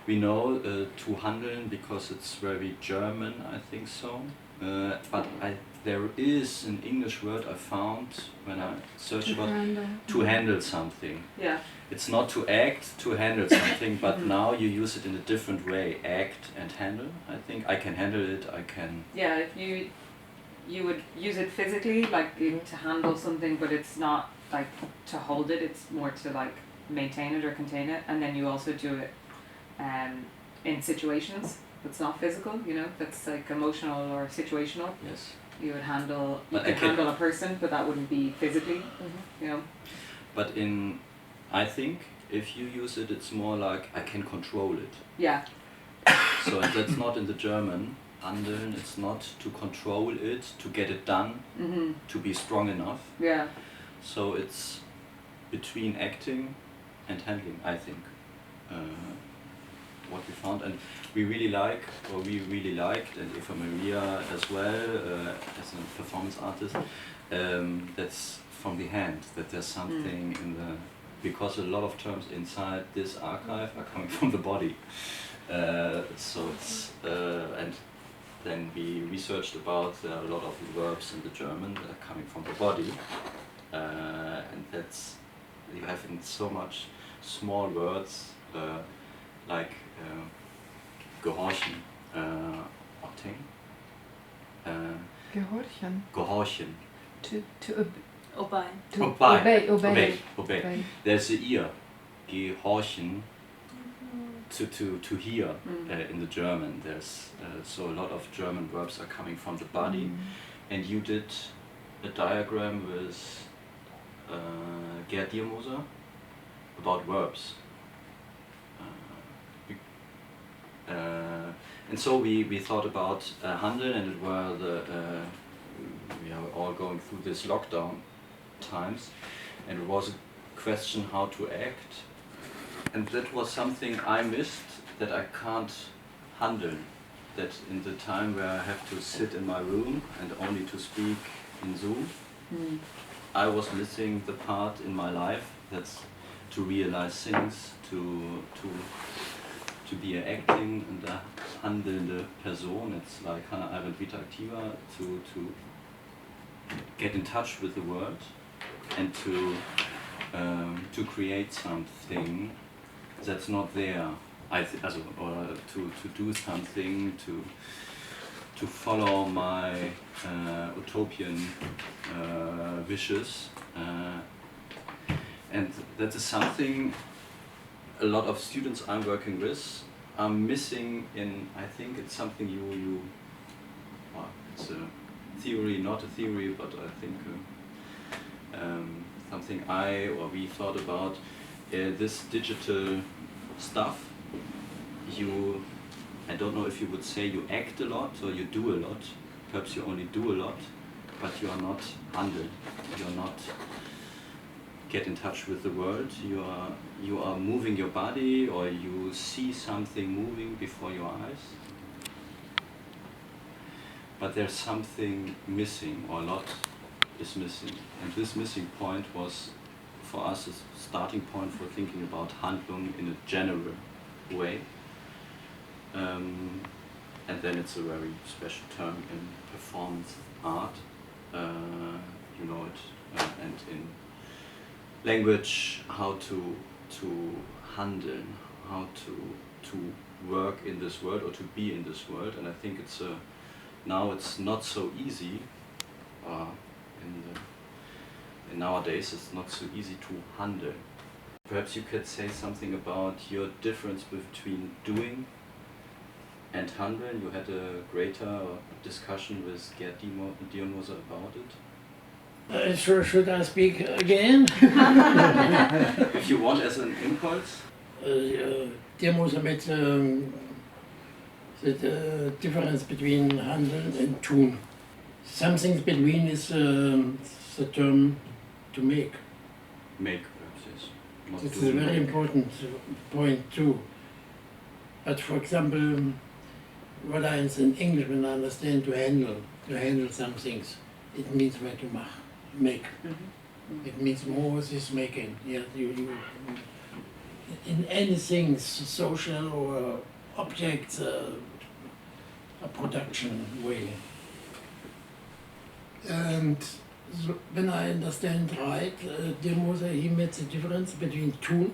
We know to handeln because it's very German, I think so. But there is an English word I found when I searched about to handle something. Yeah. It's not to act, to handle something, but now you use it in a different way. Act and handle, I think. I can handle it, I can... Yeah, if you would use it physically, like to handle something, but it's not like to hold it, it's more to like maintain it or contain it, and then you also do it in situations that's not physical, you know, that's like emotional or situational. Yes. You would handle, you could handle a person, but that wouldn't be physically, you know. But I think if you use it, it's more like I can control it. Yeah. So that's not in the German. Handeln, it's not to control it, to get it done, to be strong enough. Yeah. So it's between acting and handling, I think. What we found, and we really liked, and Evamaria as well, as a performance artist, that's from the hand, that there's something in the, because a lot of terms inside this archive are coming from the body. So it's, and then we researched about a lot of verbs in the German that are coming from the body, and that's, you have in so much small words, like gehorchen, obtain. Gehorchen. Gehorchen. To obey. Obey. There's a ear. Gehorchen. To hear in the German. There's so a lot of German verbs are coming from the body, and you did a diagram with Gerd Diermoser about verbs. And so we thought about Handeln, and it were we are all going through this lockdown times, and it was a question how to act, and that was something I missed, that I can't handle, that in the time where I have to sit in my room and only to speak in Zoom, I was missing the part in my life that's to realize things, to be an acting and a handelnde Person. It's like Hannah Arendt Vita Activa, to get in touch with the world and to create something that's not there. Or to do something, to follow my utopian wishes, and that is something a lot of students I'm working with are missing in. I think it's something well, it's a theory, not a theory, but I think something we thought about this digital stuff. I don't know if you would say you act a lot or you do a lot. Perhaps you only do a lot, but you are not handle. You are not get in touch with the world. You are moving your body, or you see something moving before your eyes. But there's something missing, or a lot is missing. And this missing point was for us a starting point for thinking about Handlung in a general way. And then it's a very special term in performance art, you know it, and in language, how to handle, how to work in this world or to be in this world. And I think it's now it's not so easy. Nowadays it's not so easy to handle. Perhaps you could say something about your difference between doing and handeln. You had a greater discussion with Gerd Diermoser about it. Should I speak again? If you want, as an impulse. Diermoser made the difference between handeln and tun. Something between is the term to make. Make, perhaps, yes. Not it's a very important point too. But for example, what I in English when I understand to handle some things, it means where to make. It means more this making. Yeah, in anything social or objects, a production way. And so when I understand right, Demoser, he made the difference between tune.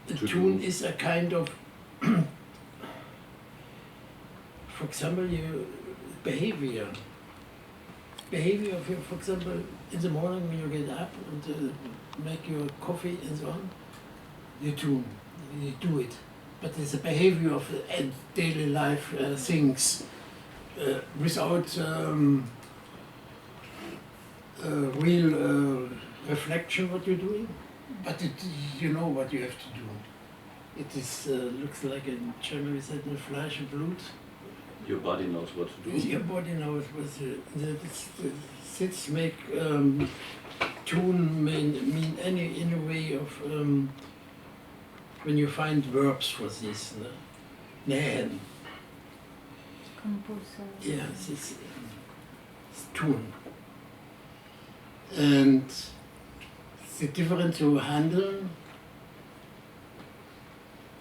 The tune is a kind of, for example, behavior. Behavior of you, for example, in the morning when you get up and make your coffee and so on, you tune, you do it. But it's a behavior of daily life things without real reflection what you're doing. But you know what you have to do. It is looks like in German we said Fleisch und Blut. Your body knows what to do. Your body knows what the sits make tune mean any way of when you find verbs for this. Nähen. Yes, it's tune. And the difference to Handeln,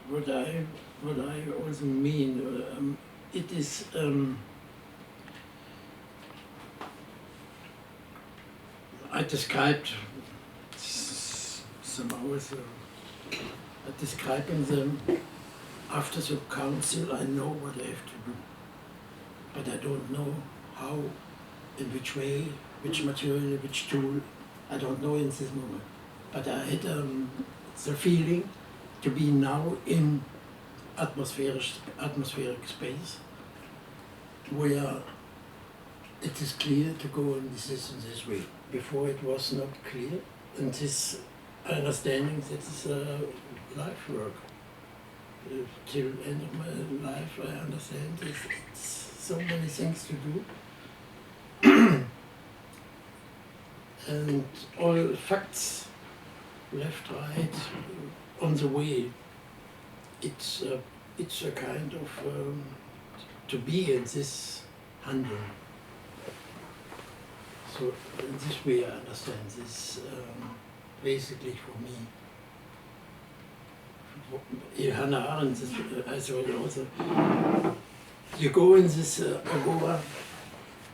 what I also mean, it is I described some hours describing them after the council. I know what I have to do, but I don't know how, in which way, which material, which tool. I don't know in this moment, but I had the feeling to be now in atmospheric space, where it is clear to go in this way. Before it was not clear, and this understanding that is life work. Till end of my life, I understand it's so many things to do. And all facts, left, right, on the way. It's a kind of to be in this handle. So in this way, I understand this basically for me. Hannah Arendt, I thought also, you go in this agora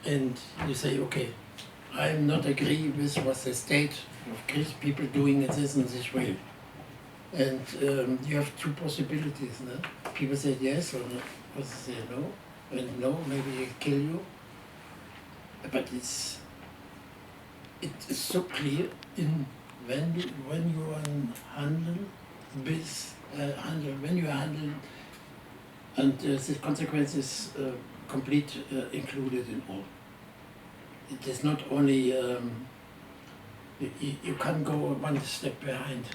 and you say, okay, I'm not agree with what the state of people doing it this and this way. And you have two possibilities. No? People say yes or no, or say no, and no, maybe they kill you. But it's so clear in when you are in Handeln, when you are Handeln, and the consequence is complete included in all. It is not only you can't go one step behind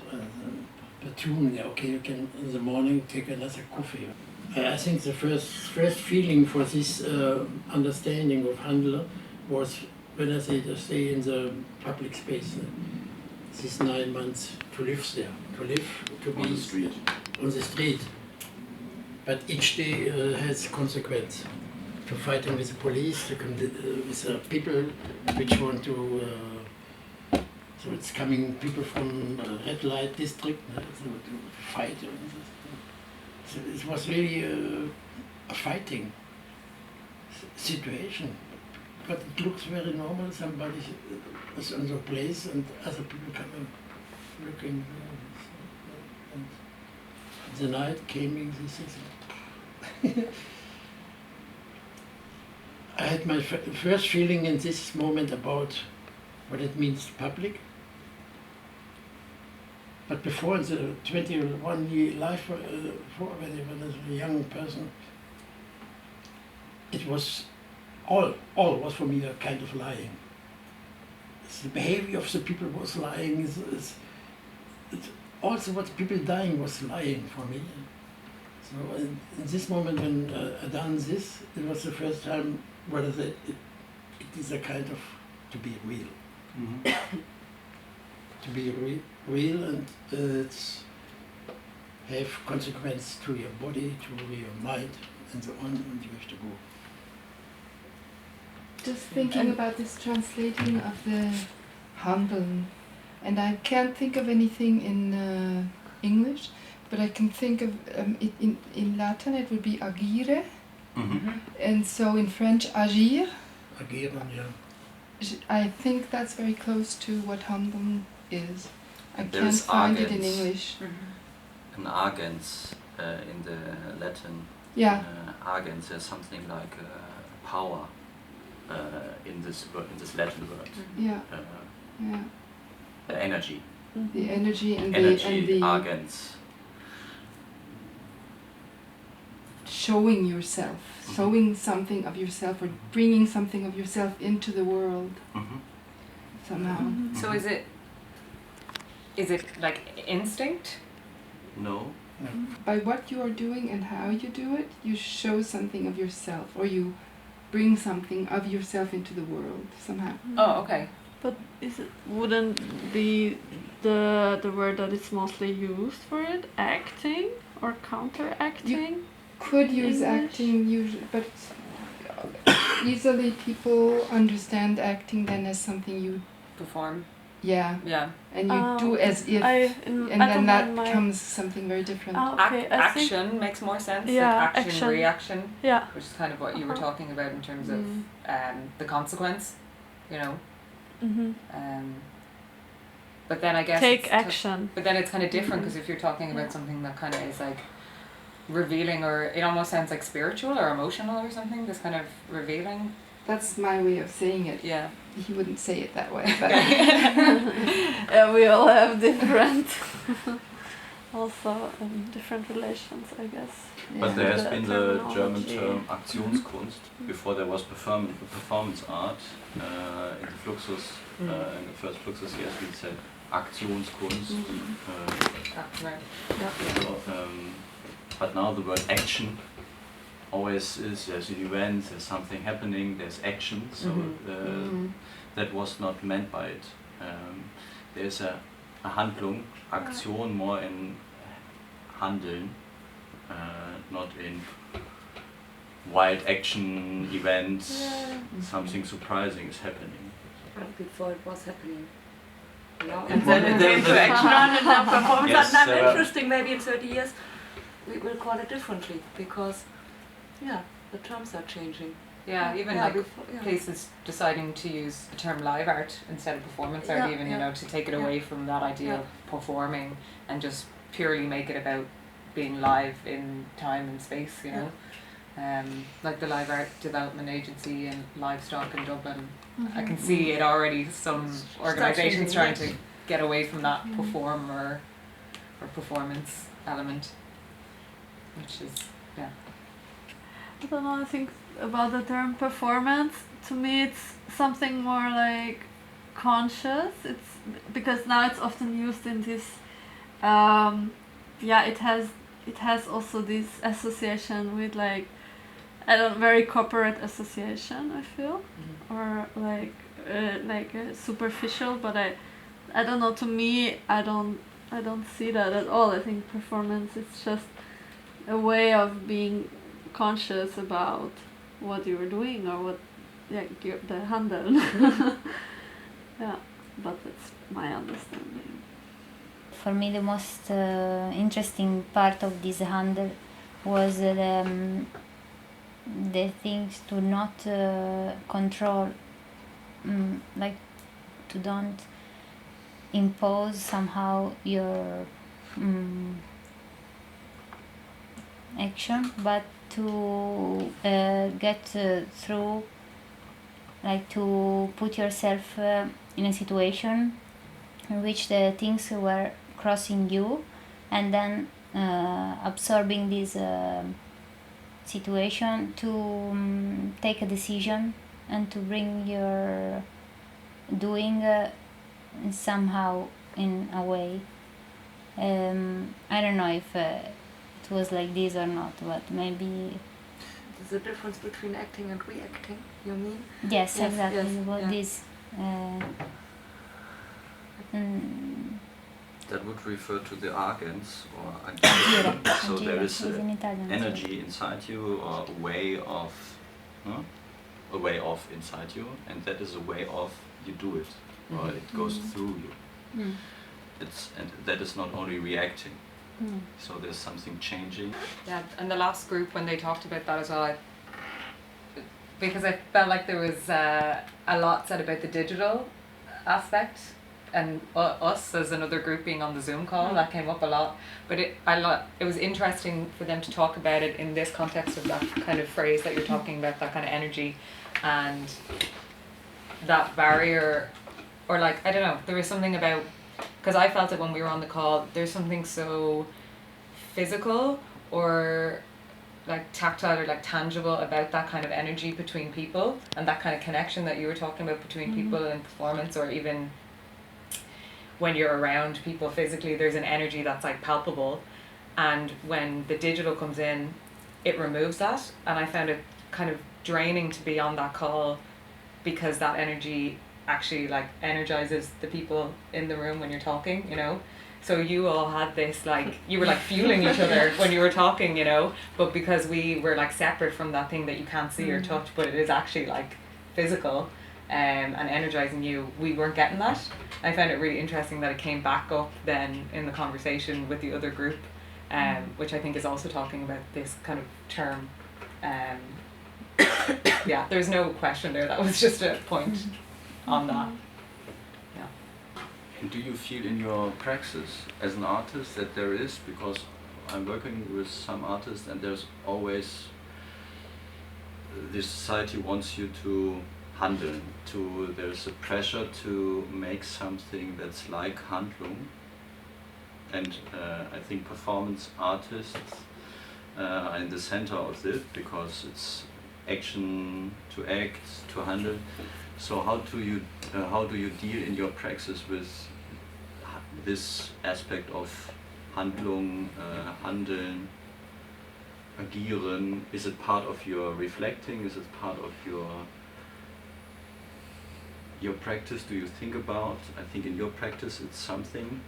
the tune. Yeah, okay, you can in the morning take another coffee. I think the first feeling for this understanding of Handler was when I say to stay in the public space. These 9 months to live there, to be on the street. But each day has consequence. To fighting with the police, with people which want to. So it's coming people from red light district to fight. So it was really a fighting situation. But it looks very normal. Somebody was on the place and other people coming, looking. And the night came in this. I had my first feeling in this moment about what it means to public. But before the 21-year life, when I was a young person, it was all was for me a kind of lying. The behavior of the people was lying. It's also what people dying was lying for me. So in this moment when I done this, it was the first time where I said it is a kind of to be real. Mm-hmm. To be real and it's have consequence to your body, to your mind, and so on, and you have to go. Just thinking about this translating of the Handeln, And I can't think of anything in English, but I can think of it in Latin it would be agire, and so in French agir. Agieren, yeah. I think that's very close to what Handeln is. I There can't is find it in agens. English. An agens in the Latin. Yeah. Agens is something like power in this Latin word. Yeah. Yeah. Energy. The energy and Energy, the agens. showing yourself, showing something of yourself, or bringing something of yourself into the world somehow. So is it like instinct? No. By what you are doing and how you do it, you show something of yourself, or you bring something of yourself into the world somehow. Oh, okay. But wouldn't be the word that is mostly used for it acting or counteracting? Could use English? acting usually, but easily people understand acting then as something you, Perform. yeah, Yeah. and you do as if, and I then don't that mind becomes something very different. Okay, I think, Action makes more sense. Yeah, like action, action. reaction, yeah. which is kind of what you were talking about in terms of the consequence, you know. But then I guess Take action. But then it's kind of different because if you're talking about something that kind of is like revealing, or it almost sounds like spiritual or emotional or something. This kind of revealing. That's my way of saying it. Yeah. He wouldn't say it that way, but We all have different, also different relations, I guess. But there has The been the German terminology. term Aktionskunst before there was performance art in the Fluxus. In the first Fluxus, yes, we said Aktionskunst. Right. So, but now the word action always is, there's an event, there's something happening, there's action. So that was not meant by it. There's a Handlung, Aktion, more in Handeln, not in wild action events. Something surprising is happening. But before it was happening. No, And then it came to action. and performance Yes, art, there I'm were- interesting, maybe in 30 years we will call it differently, because the terms are changing. Yeah, even like before, places deciding to use the term live art instead of performance art, Yeah, even, you yeah. know, to take it away from that idea of performing and just purely make it about being live in time and space, you know. Like the Live Art Development Agency and Livestock in Dublin. I can see it already, some organisations trying to get away from that perform or performance element, which is, yeah. I don't know, I think about the term performance, to me it's something more like conscious. It's because now it's often used in this it has also this association with like very corporate association, I feel, or like superficial, but I don't know, to me I don't see that at all. I think performance is just a way of being conscious about what you're doing or what the Handeln. Yeah, but that's my understanding. For me, the most interesting part of this Handel was the things to not control, like to don't impose somehow your action, but to get through, like to put yourself in a situation in which the things were crossing you, and then absorbing this situation to take a decision and to bring your doing somehow in a way. I don't know if it was like this or not, but maybe. There's a difference between acting and reacting, you mean? Yes, Yes, exactly. yes, About yeah. this. That would refer to the agens or agire. So there is It's in Italian, energy inside you, or a way of inside you, and that is a way of you do it, or it goes through you. and that is not only reacting. So there's something changing. Yeah, and the last group, when they talked about that as well, because I felt like there was a lot said about the digital aspect, and us as another group being on the Zoom call, that came up a lot. But it was interesting for them to talk about it in this context of that kind of phrase that you're talking about, that kind of energy and that barrier, or like, I don't know, there was something about, because I felt it when we were on the call, there's something so physical or like tactile or like tangible about that kind of energy between people, and that kind of connection that you were talking about between people in performance, or even when you're around people physically, there's an energy that's like palpable, and when the digital comes in, it removes that. And I found it kind of draining to be on that call, because that energy actually like energizes the people in the room when you're talking, you know. So you all had this, like, you were like fueling each other when you were talking, you know, but because we were like separate from that thing that you can't see or touch, but it is actually like physical and energizing you, we weren't getting that. I found it really interesting that it came back up then in the conversation with the other group, which I think is also talking about this kind of term. Yeah, there's no question there, that was just a point on that. And do you feel in your praxis as an artist that there is, because I'm working with some artists and there's always, the society wants you to handeln, there's a pressure to make something that's like Handlung, and I think performance artists are in the center of this, because it's action, to act, to handle. So how do you deal in your praxis with this aspect of Handlung, Handeln, agieren? Is it part of your reflecting? Is it part of your practice? Do you think about? I think in your practice it's something.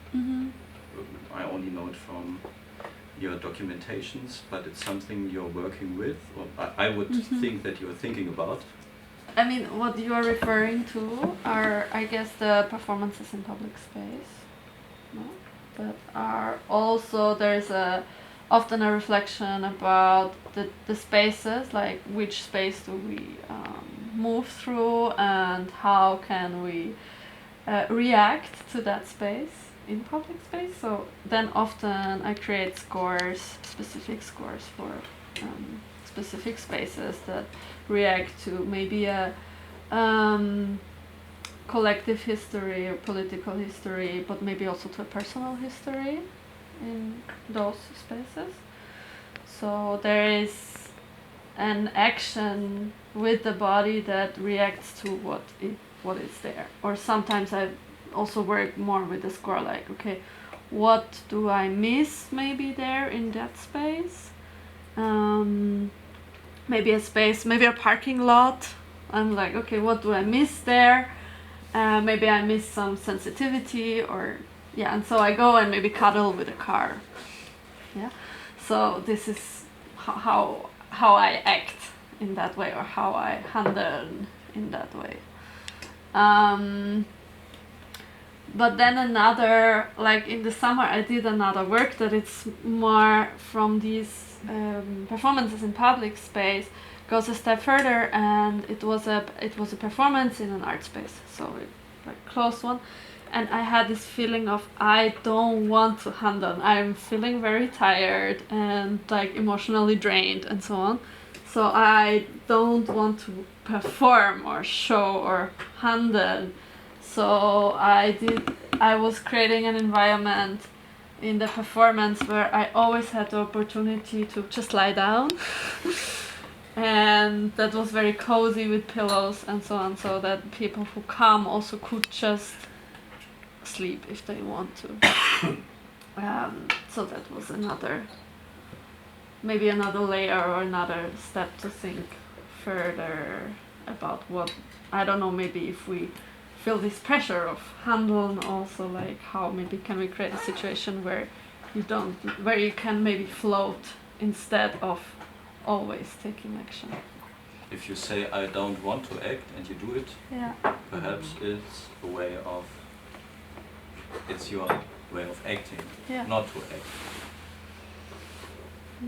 I only know it from your documentations, but it's something you're working with, or I would think that you're thinking about. I mean, what you are referring to are, I guess, the performances in public space, no? That are also, there's often a reflection about the spaces, like which space do we move through, and how can we react to that space in public space. So then often I create scores, specific scores for specific spaces that react to maybe a collective history or political history, but maybe also to a personal history in those spaces. So there is an action with the body that reacts to what is there. Or sometimes I also work more with the score, like, okay, what do I miss maybe there in that space? Maybe a space, maybe a parking lot. I'm like, okay, what do I miss there? Maybe I miss some sensitivity, or yeah, and so I go and maybe cuddle with a car. Yeah, so this is how I act in that way, or how I handle in that way. But then another, like in the summer I did another work that it's more from these performances in public space, goes a step further, and it was a performance in an art space, so like closed one, and I had this feeling of I don't want to handle. I'm feeling very tired and like emotionally drained and so on, so I don't want to perform or show or handle. So I was creating an environment in the performance where I always had the opportunity to just lie down. And that was very cozy with pillows and so on, so that people who come also could just sleep if they want to. So that was maybe another layer or another step to think further about what, I don't know, maybe if we feel this pressure of Handeln also, like how maybe can we create a situation where you can maybe float instead of always taking action. If you say I don't want to act and you do it, yeah, perhaps it's a way of it's your way of acting, Yeah. not to act.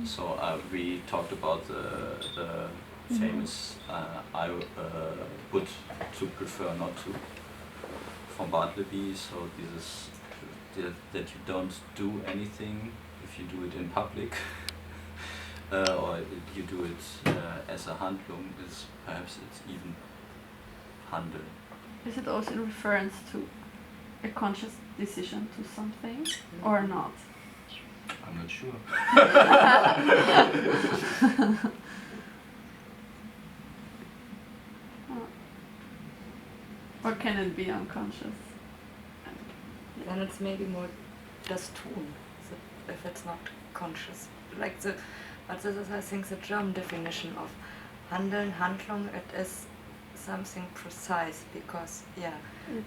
So we talked about the famous I would to prefer not to from Bartleby. So this is that you don't do anything if you do it in public. Or you do it as a Handlung, perhaps it's even Handeln. Is it also in reference to a conscious decision to something or not? I'm not sure. Or can it be unconscious? Then it's maybe more just tune, so if it's not conscious. But this is, I think, the German definition of Handeln, Handlung. It is something precise because,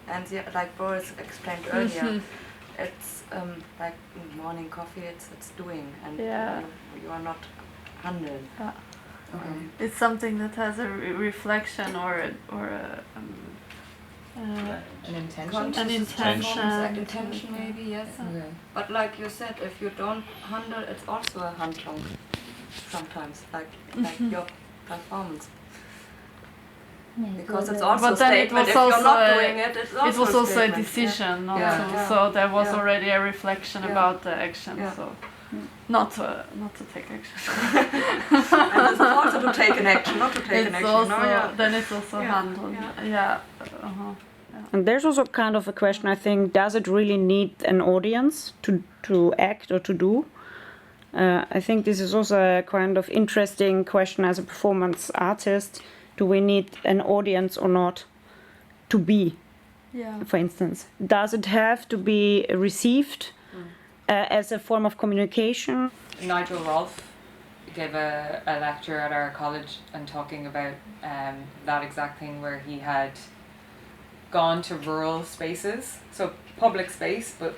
and like Boris explained earlier, it's like morning coffee. It's doing, and you are not Handeln. It's something that has a reflection or An intention. An intention. Intention maybe, yes. Okay. But like you said, if you don't handle, it's also a Handlung. Sometimes, like your performance. Yeah, Because it's well, also But a then it statement. was If you're also not a- doing it, it's also it was also a statement. decision, not Yeah. to, Yeah. so there was Yeah. already a reflection Yeah. about the action. Yeah. So not to take action. And it's also to take an action, not to take an It's action. also No, yeah. then it's also Yeah. handled. Yeah. And there's also kind of a question, I think, does it really need an audience to act or to do? I think this is also a kind of interesting question as a performance artist. Do we need an audience or not to be, for instance? Does it have to be received as a form of communication? Nigel Rolfe gave a lecture at our college and talking about that exact thing where he had gone to rural spaces, so public space, but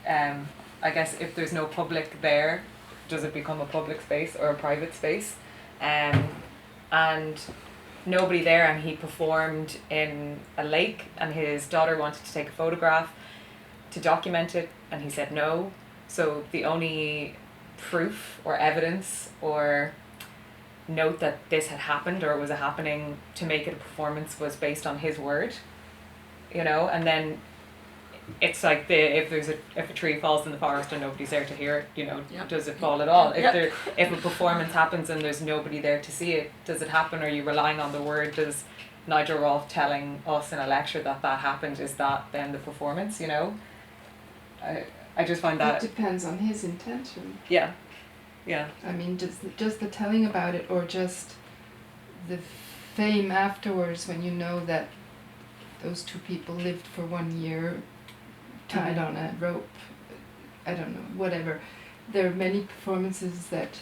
I guess if there's no public there, does it become a public space or a private space? And nobody there, and he performed in a lake, and his daughter wanted to take a photograph to document it, and he said no. So the only proof or evidence or note that this had happened or was a happening to make it a performance was based on his word, you know. And then it's like if a tree falls in the forest and nobody's there to hear it, you know, does it fall at all? If a performance happens and there's nobody there to see it, does it happen? Are you relying on the word? Does Nigel Rolfe telling us in a lecture that happened, is that then the performance, you know? I just find that It depends on his intention. yeah. I mean, just the telling about it, or just the fame afterwards when you know that those two people lived for 1 year tied on a rope. I don't know, whatever. There are many performances that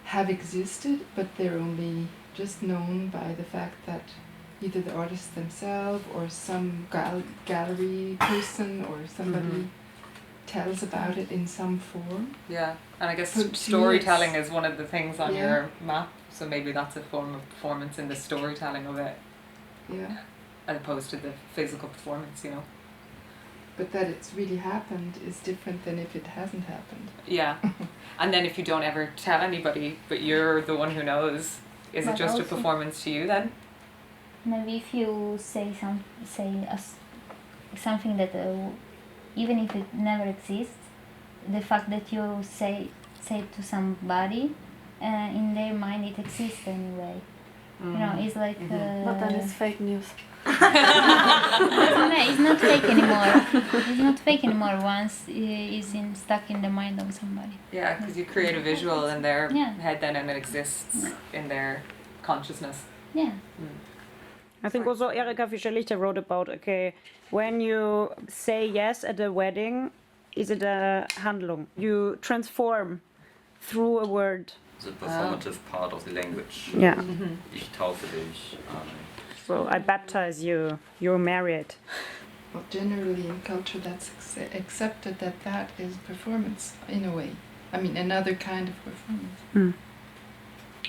have existed, but they're only just known by the fact that either the artists themselves or some gallery person or somebody tells about it in some form. Yeah, and I guess But to me storytelling it's- is one of the things on Yeah. your map, so maybe that's a form of performance in the storytelling of it, Yeah. as opposed to the physical performance, you know. But that it's really happened is different than if it hasn't happened. Yeah, and then if you don't ever tell anybody, but you're the one who knows, is it But just a also- performance to you then? Maybe if you say something that even if it never exists, the fact that you say it to somebody, in their mind it exists anyway. You know, it's like. But then it's fake news. No, it's not fake anymore. It's not fake anymore once it's stuck in the mind of somebody. Yeah, because you create a visual in their Yeah. head then, and it exists in their consciousness. Yeah. I think also Erika Fischer-Lichter wrote about, okay, when you say yes at a wedding, is it a Handlung? You transform through a word. The performative part of the language. Yeah. Ich taufe dich. So I baptize you, you're married. Well, generally in culture that's accepted that is performance in a way. I mean, another kind of performance.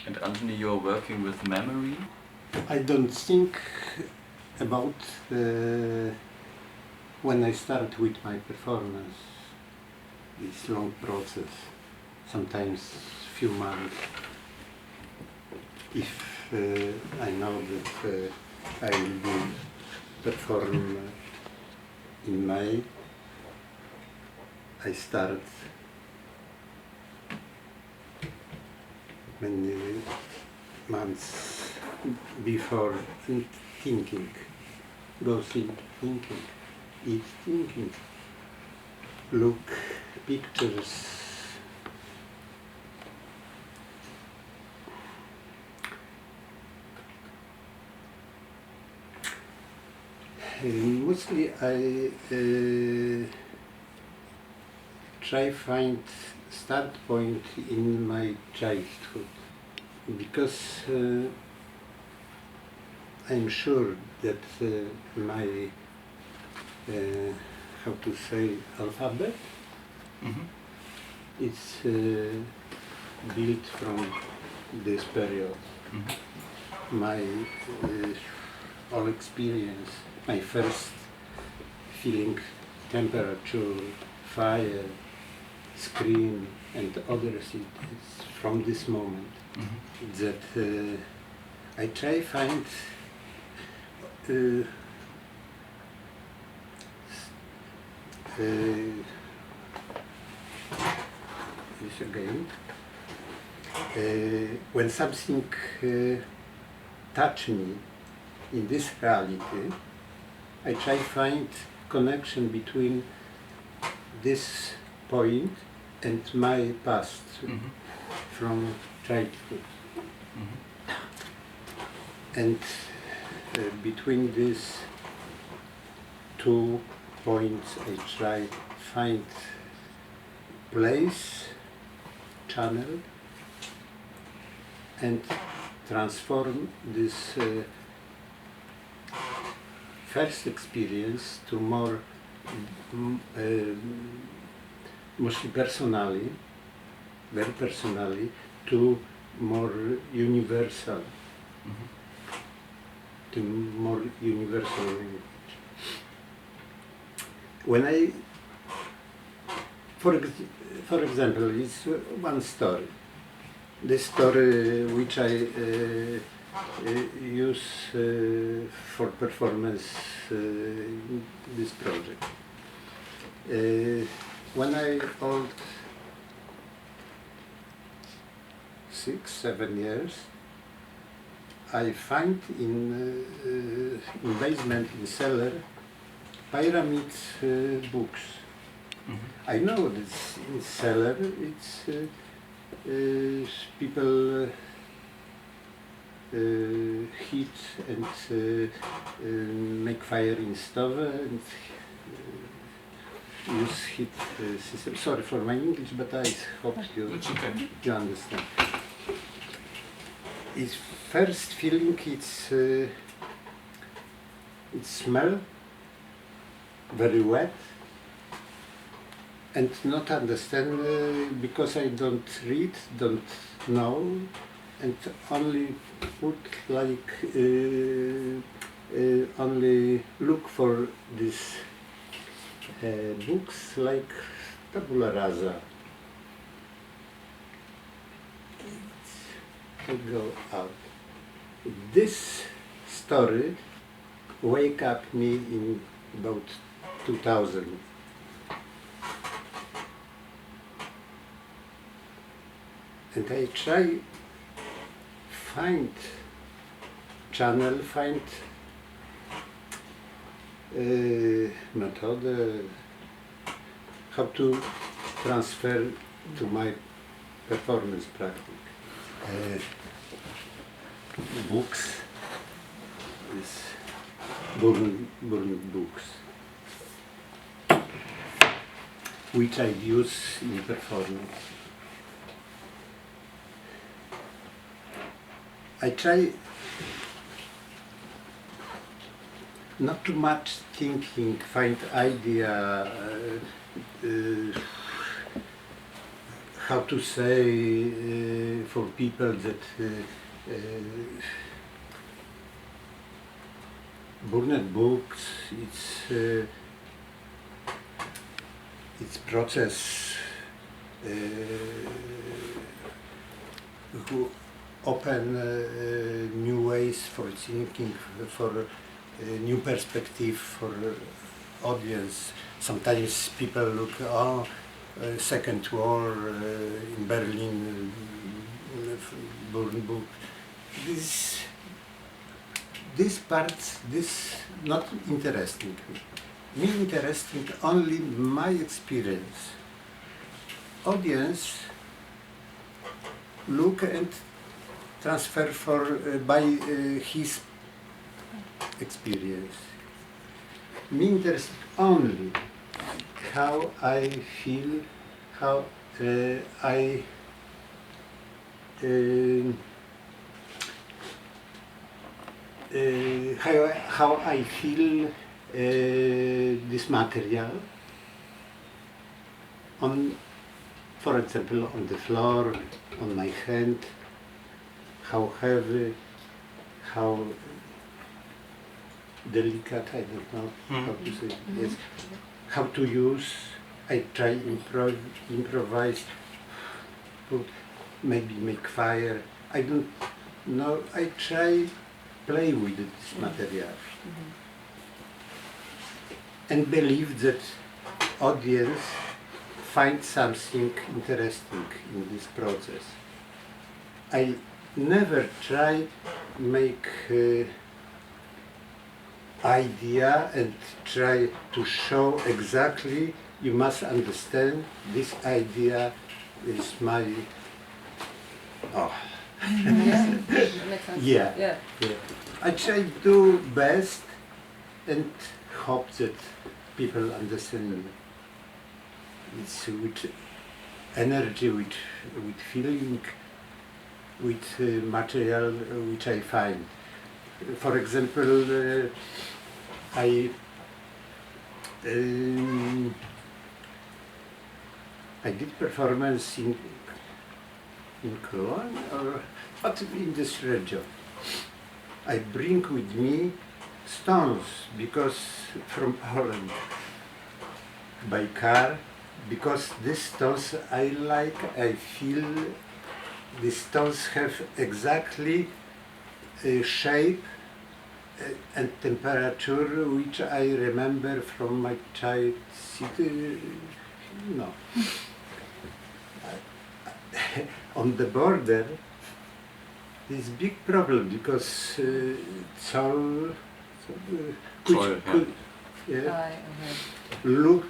And Antoni, you're working with memory. I don't think about when I start with my performance, it's long process, sometimes few months. If I know that I will perform in May, I start many months before thinking, goes in thinking, eat thinking, look pictures. Mostly I try find start point in my childhood, because I'm sure that my how to say alphabet, it's built from this period. My all experience, my first feeling, temperature, fire, screen, and others. It's from this moment that I try find this again. When something touch me in this reality, I try find connection between this point and my past from childhood. And between these 2 points I try find place, channel, and transform this first experience to more mostly personally, very personally, to more universal, to more universal language. When I, for example, it's one story. This story which I use for performance in this project. When I old 6, 7 years, I find in basement in cellar pyramid books. I know this in cellar it's people heat and make fire in stove and use heat system. Sorry for my English, but I hope you understand. Its first feeling, it's smell very wet and not understand because I don't read, don't know, and only put like only look for these books like tabula rasa. I go out. This story wake up me in about 2000. And I try find channel, find method how to transfer to my performance practice. Books, this burn books, which I use in performance. I try not too much thinking, find idea, how to say for people that burned books, it's it's process who open new ways for thinking, for new perspective for audience. Sometimes people look, Second War in Berlin, book. This part, this not interesting. Me interesting only my experience. Audience look and transfer for by his experience. Me interested only how I feel, how I how I feel this material on, for example, on the floor, on my hand, how heavy, how delicate, I don't know how to say it, yes, how to use. I try improvise, put, maybe make fire. I don't know. I try play with this material and believe that audience find something interesting in this process. I never try make idea and try to show exactly. You must understand this idea is my. Oh. Yeah. Yeah. I try to do best and hope that people understand me. It's with energy, with feeling, with material which I find. For example, I did performance in Cologne, but in this region. I bring with me stones because from Poland by car, because these stones I like. I feel these stones have exactly a shape and temperature which I remember from my child city. No. On the border, this big problem because Zoll could look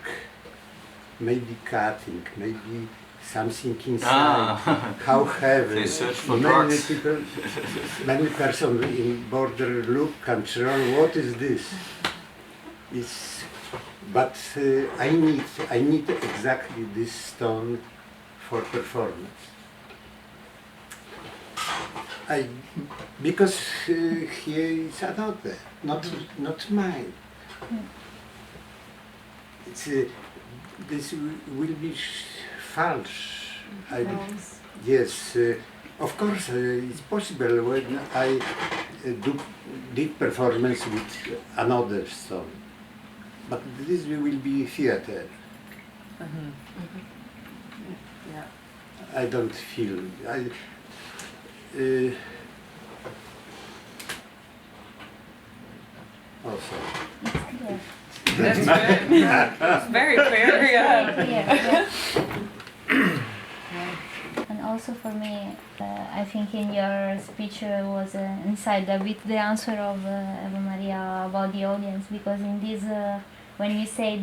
maybe cutting, maybe something inside. How heavy? They search for many drugs. people, many persons in border look, control. What is this? It's, but I need exactly this stone for performance. Because here is another, not mine. It's this will be false. Yes, of course it's possible when I did performance with another stone, but this will be theater. Yeah. I don't feel. Also. Yeah. That's good. It's very clear, yeah. And also for me, I think in your speech was inside a bit the answer of Evamaria about the audience, because in this, when you say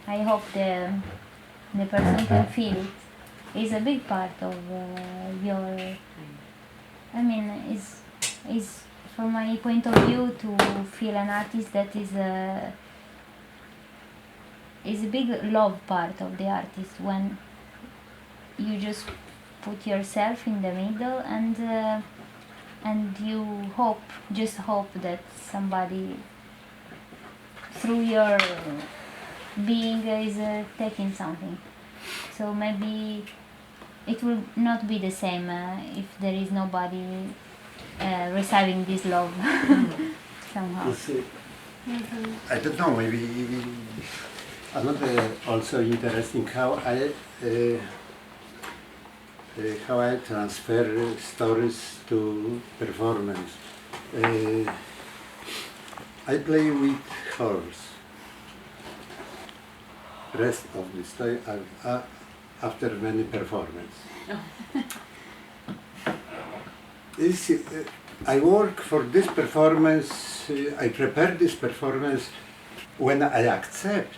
I hope the person can feel it, is a big part of your. I mean, is from my point of view to feel an artist that is a big love part of the artist, when you just put yourself in the middle and you just hope that somebody through your being is taking something. So maybe it will not be the same if there is nobody receiving this love somehow. I don't know, maybe another also interesting how I transfer stories to performance. I play with horse. Rest of the story after many performance. I work for this performance, I prepare this performance when I accept,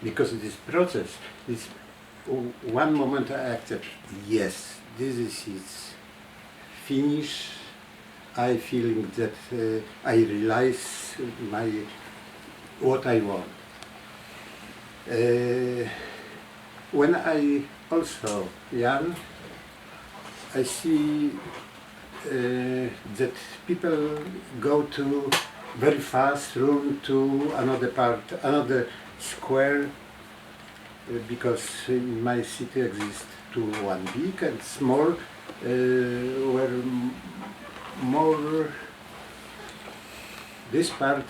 because this process, this one moment I accept, yes, this is its finish. I feeling that I realize what I want. When I also young, I see that people go to very fast room to another part, another square, because in my city exists one big and small, where more this part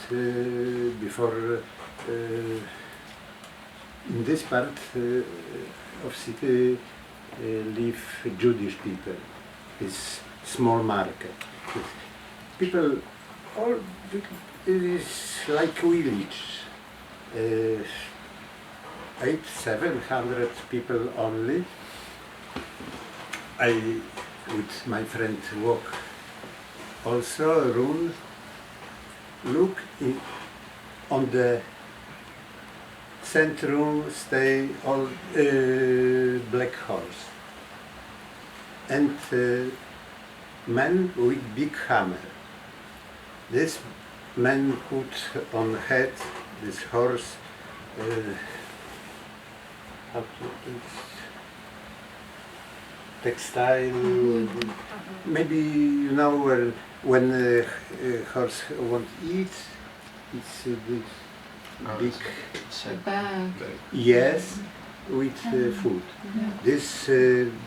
before in this part of city live Jewish people. It's small market. People, all it is like village. 700 people only. I with my friend walk also room, look on the centrum stay all black horse and man with big hammer. This man put on head this horse how to textile, maybe you know when horse won't eat, it's this big Bag. yes, with food. This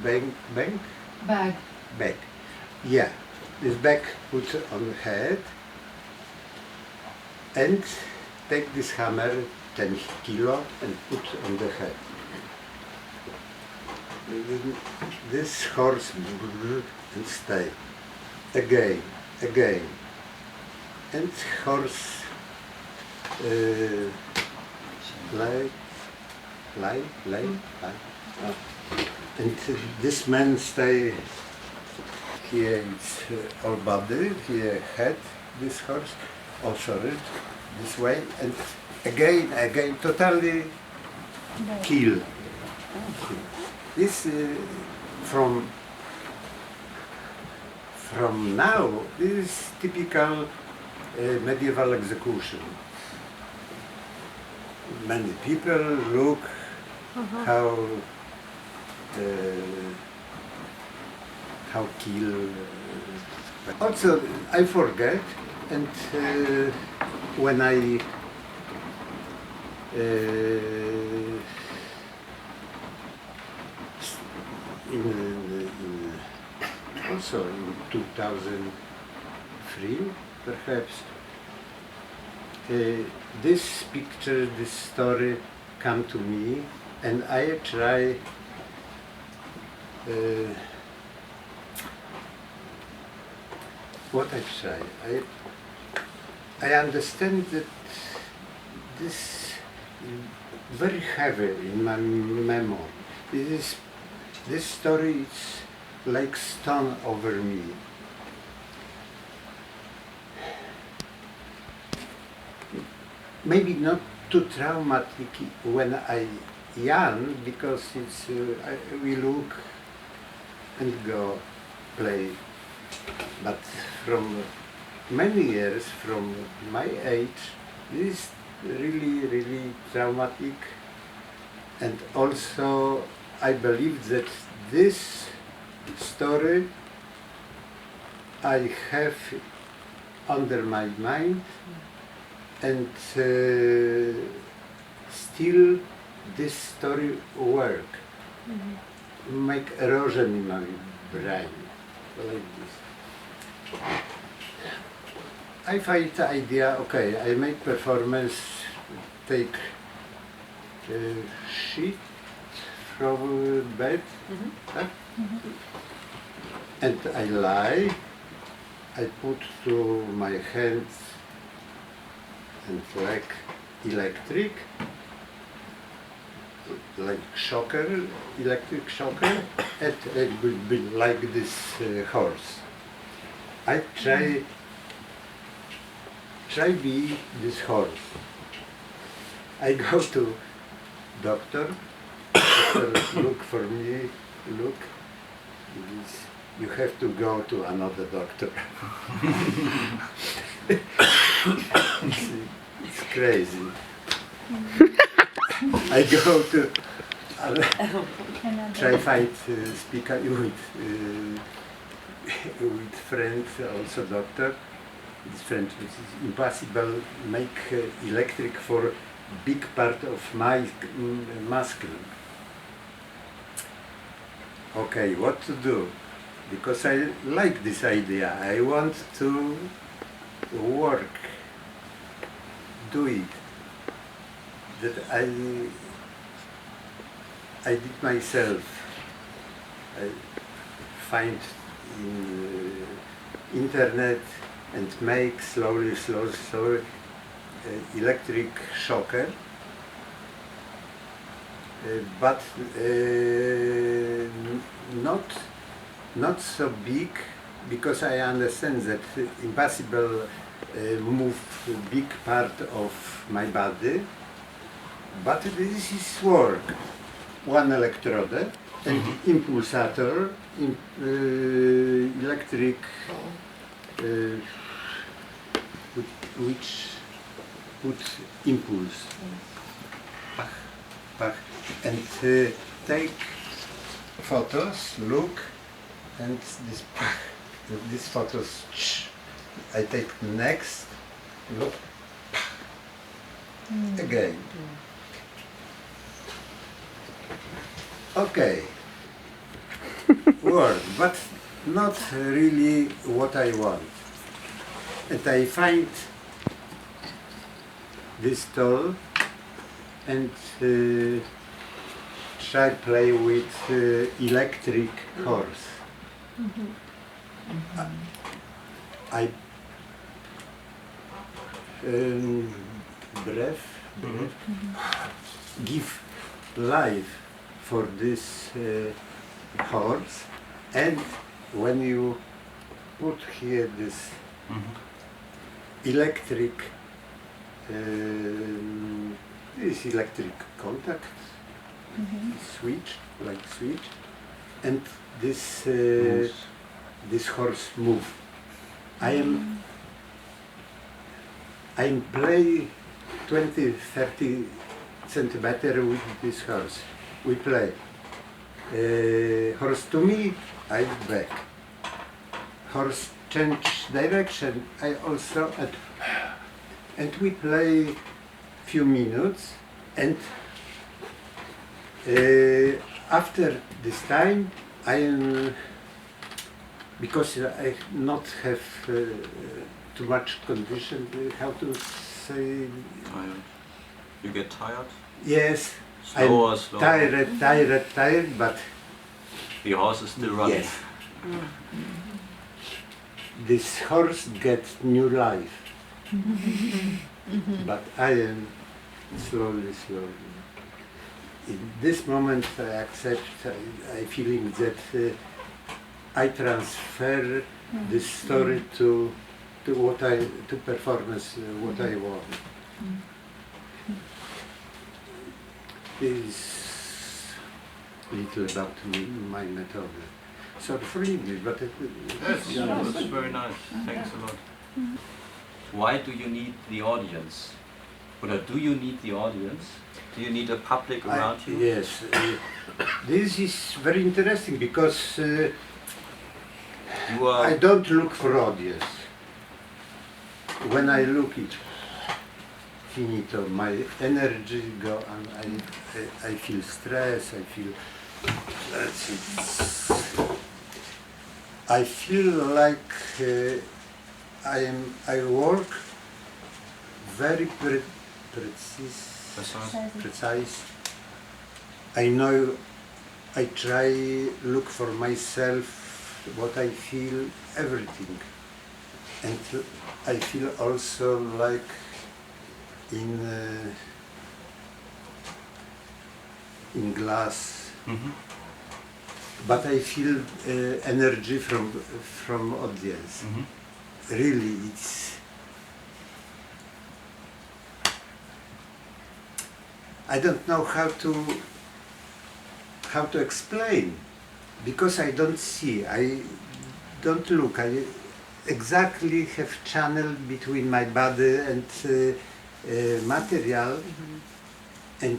bag, yeah, this bag put on head and take this hammer 10 kilo and put on the head. This horse and stay again, and horse lie. And this man stay here. It's all body here, head. This horse, also this way, and again, totally kill. This from now, this is typical medieval execution. Many people look how kill. Also, I forget, and when I also in 2003, perhaps, this picture, this story come to me, and I try what I try. I understand that this very heavy in my memory. This story is like stone over me. Maybe not too traumatic when I young, because it's we look and go play. But from many years, from my age, this is really traumatic. And also I believe that this story I have under my mind, and still this story work, make erosion in my brain, like this. I find the idea, okay, I make performance, take sheet from bed, huh? And I lie. I put to my hands and leg electric, like shocker, electric shocker, and it will be like this horse. I try be this horse. I go to doctor look for me, look, you have to go to another doctor. It's crazy. I go to try find speak with friends, also doctor. This friend, it is impossible make electric for big part of my muscle. Okay, what to do? Because I like this idea. I want to work, do it. That I did myself. I find in internet and make slowly electric shocker. But not so big, because I understand that impossible move big part of my body. But this is work. One electrode and impulsator, electric, which put impulse. And take photos, look, and these photos, I take next, look, again. Okay, work, but not really what I want. And I find this tool and try play with electric horse. I give life for this horse, and when you put here this electric contact, switch, and this this horse move. I play 20-30 centimeter with this horse. We play. Horse to me, I back. Horse change direction, I also and we play few minutes, and after this time I am, because I not have too much condition, how to say? Tired. You get tired? Yes. Slower. Tired, but the horse is still running. Yes. This horse gets new life. But I am slowly. In this moment I accept, I feeling that I transfer this story to performance, what I want. This is little about my method. Sorry for English, but that's very nice. Thanks a lot. Why do you need the audience? Or do you need the audience? Do you need a public around you? Yes. This is very interesting because I don't look for audience. When I look it, finito, my energy go, and I feel stress. I feel like I work very precise, I know I try look for myself what I feel, everything. And I feel also like in glass. Mm-hmm. But I feel energy from audience. Mm-hmm. Really, it's. I don't know how to explain, because I don't see. I don't look. I exactly have channel between my body and material, and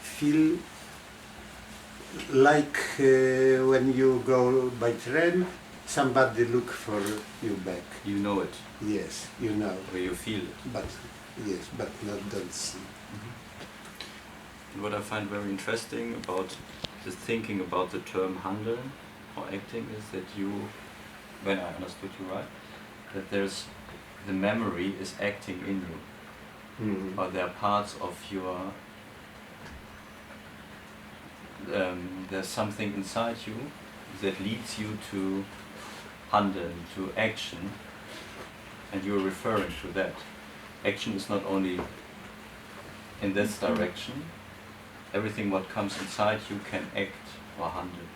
feel like when you go by train, somebody look for you back. You know it, Yes, you know. or you feel it. But yes, but not don't see. And what I find very interesting about the thinking about the term Handeln or acting is that you, when I understood you right, that there's the memory is acting in you, or there are parts of your there's something inside you that leads you to Handeln, to action, and you're referring to that. Action is not only in this direction. Everything what comes inside you can act or handle.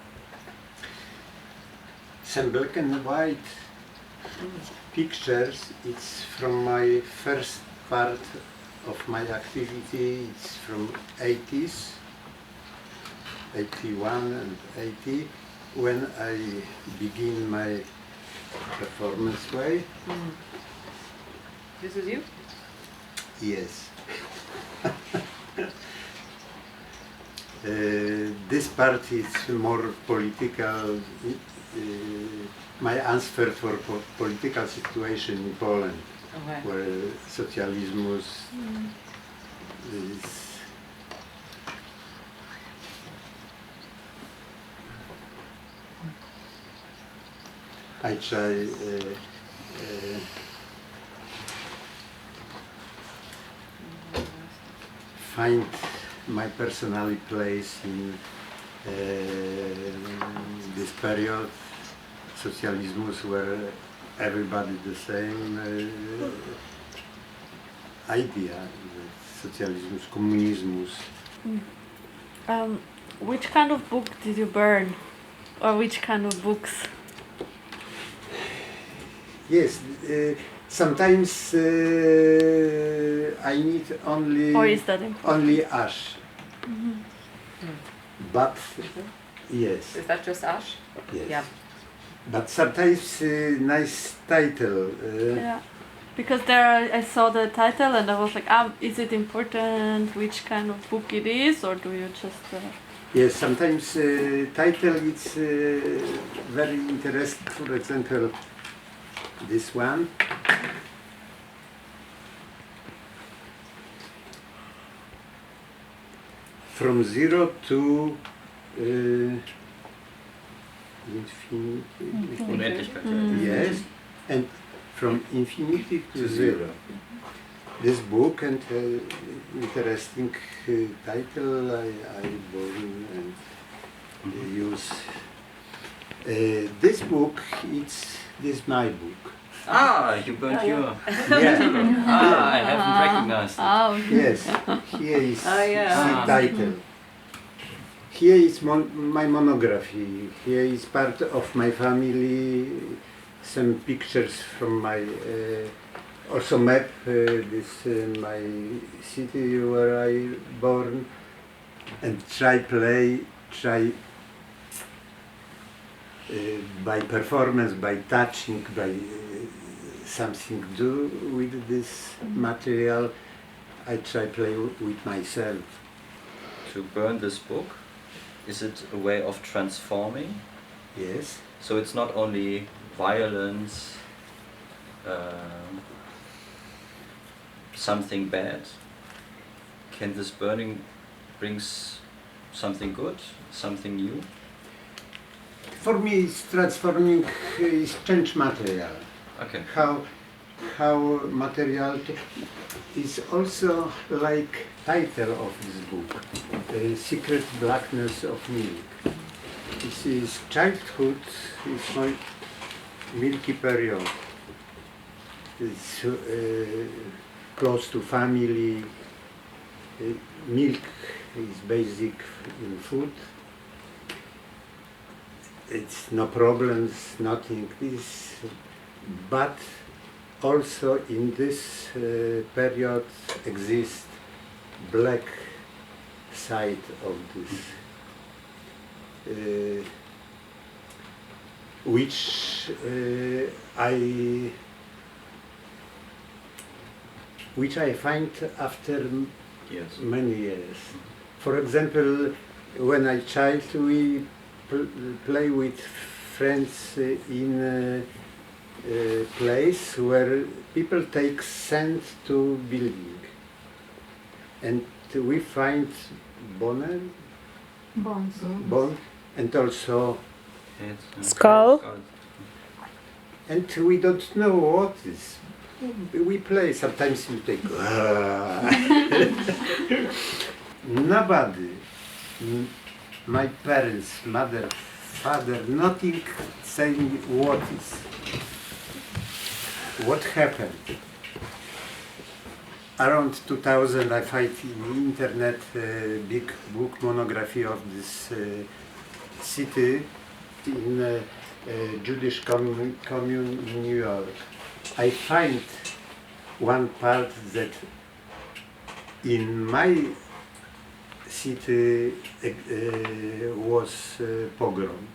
Some black and white pictures, it's from my first part of my activity, it's from 80s, 81 and 80, when I begin my performance way. This is you? Yes. This part is more political, my answer for political situation in Poland, Okay. where socialism is. I try find my personal place in this period, socialism, where everybody the same idea, socialism, communism. Which kind of book did you burn? Or which kind of books? Yes, sometimes I need only Or is that important? only ash. But yes, Is that just ash? yes. Yeah. But sometimes nice title. Yeah. Because I saw the title and I was like, is it important which kind of book it is, or do you just... Yes, sometimes title is very interesting. For example, this one. From 0 to infinity. Unendlichkeit. Yes, and from infinity to 0. This book and interesting title I born and use. This book, this my book. Ah, you burnt your... Yeah. I haven't recognized it. okay. Yes, here is yeah. the title. Here is my monography. Here is part of my family. Some pictures from my also map. This my city where I born, and try by performance, by touching, by something do with this material. I try play with myself. To burn this book, is it a way of transforming? Yes. So it's not only violence, something bad. Can this burning brings something good, something new? For me, it's transforming, is change material. Okay. How material is also like title of this book. secret blackness of milk. This is childhood, it's my milky period. It's close to family. Milk is basic in food. It's no problems, nothing. This, but also in this period exists black side of this, which I find after many years. For example, when I child, we play with friends in a place where people take sand to building, and we find bone, and also Skull. and we don't know what is. We play, sometimes we take nobody, my parents, mother, father, nothing saying what happened. Around 2000 I find in internet a big book monography of this city in Jewish commune in New York. I find one part that in my city was pogrom,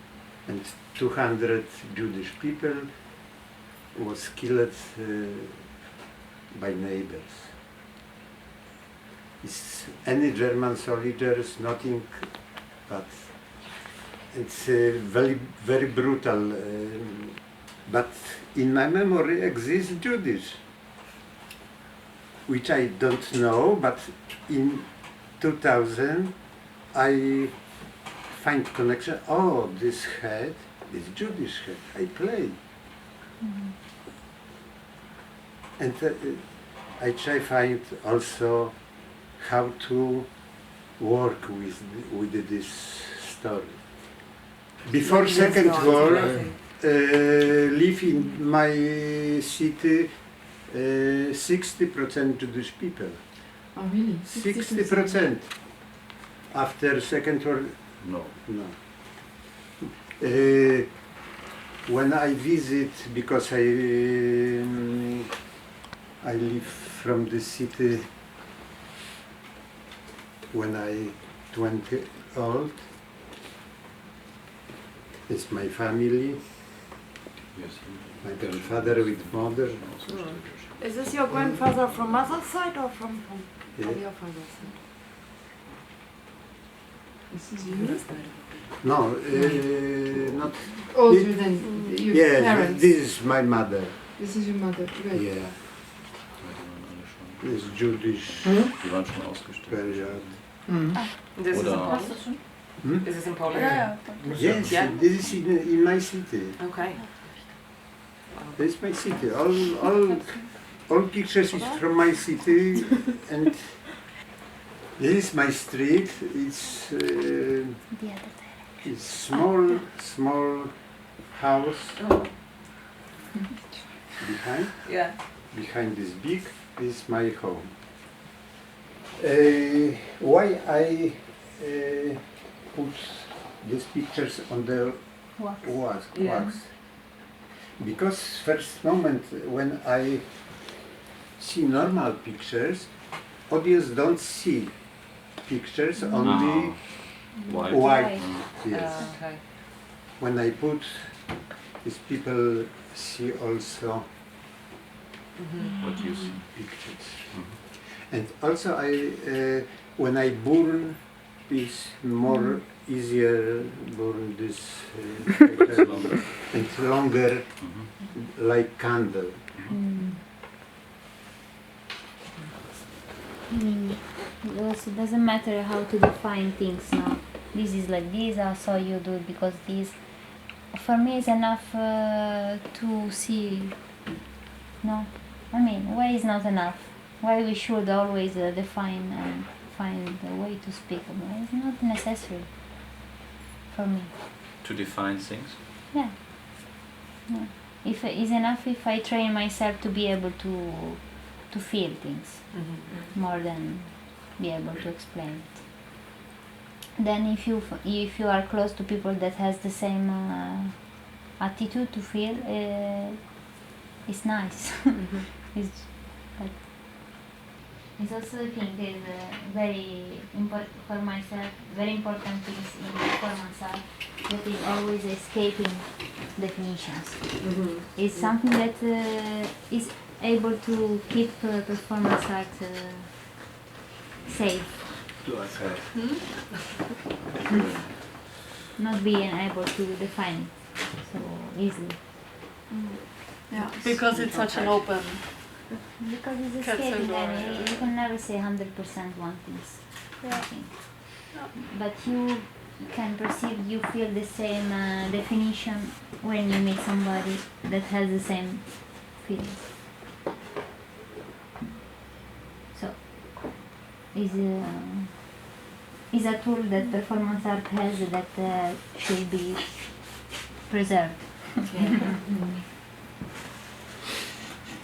and 200 Jewish people was killed by neighbors. It's any German soldiers, nothing, but it's very, very brutal. But in my memory exists Jewish, which I don't know, but in 2000 I find connection. Oh, this head is Jewish head. I play. And I try find also how to work with this story. Before Second War, live in my city 60% Jewish people. Oh, really? 60%. After Second War, no. When I visit, because I live from the city when I 20 old. It's my family. Yes. My grandfather with mother. Is this your grandfather from mother's side or from Yeah. your father's side? This is you? No, not. Older than your Yes, parents? this is my mother. This is your mother, right? Yeah. This Jewish Die waren schon ausgestellt. period. This is in Oder- Poland? Hmm? Is this in Poland? Yes, Yeah. this is in my city. Okay. This is my city. All pictures is from my city, and this is my street. It's small house behind. Yeah. Behind this big is my home. Why I put these pictures on the wax? Yeah. Because first moment when I see normal pictures, audience don't see pictures, only White. white. Yes. Okay. When I put these people see also What you see. pictures. And also when I burn, it's more easier burn this paper and longer like candle. It also doesn't matter how to define things now. This is like this, I saw you do it because this. For me, it's enough to see. No, I mean, why is not enough? Why we should always define find a way to speak about it. It's not necessary for me. To define things? Yeah. Yeah. If it's enough if I train myself to be able to feel things more than be able to explain it. Then if you are close to people that has the same attitude to feel, it's nice. It's, but it's also I think is very important for myself. Very important things in performance art that is always escaping definitions. It's something that is able to keep performance art safe. Not being able to define it so easily. Yeah, because it's such an open. Because it's escaping, and you can never say 100% one things. Yeah. I think. But you can perceive, you feel the same definition when you meet somebody that has the same feelings. So, is a tool that performance art has that should be preserved.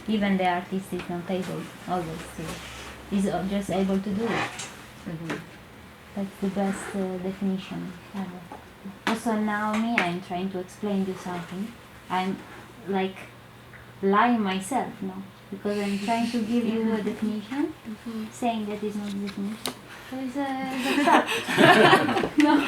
Even the artist is not able always to, is just able to do it. That's the best definition ever. Also now I'm trying to explain you something. I'm like lying myself, no? Because I'm trying to give you a definition, saying that it's not a definition. So it's a fact. No.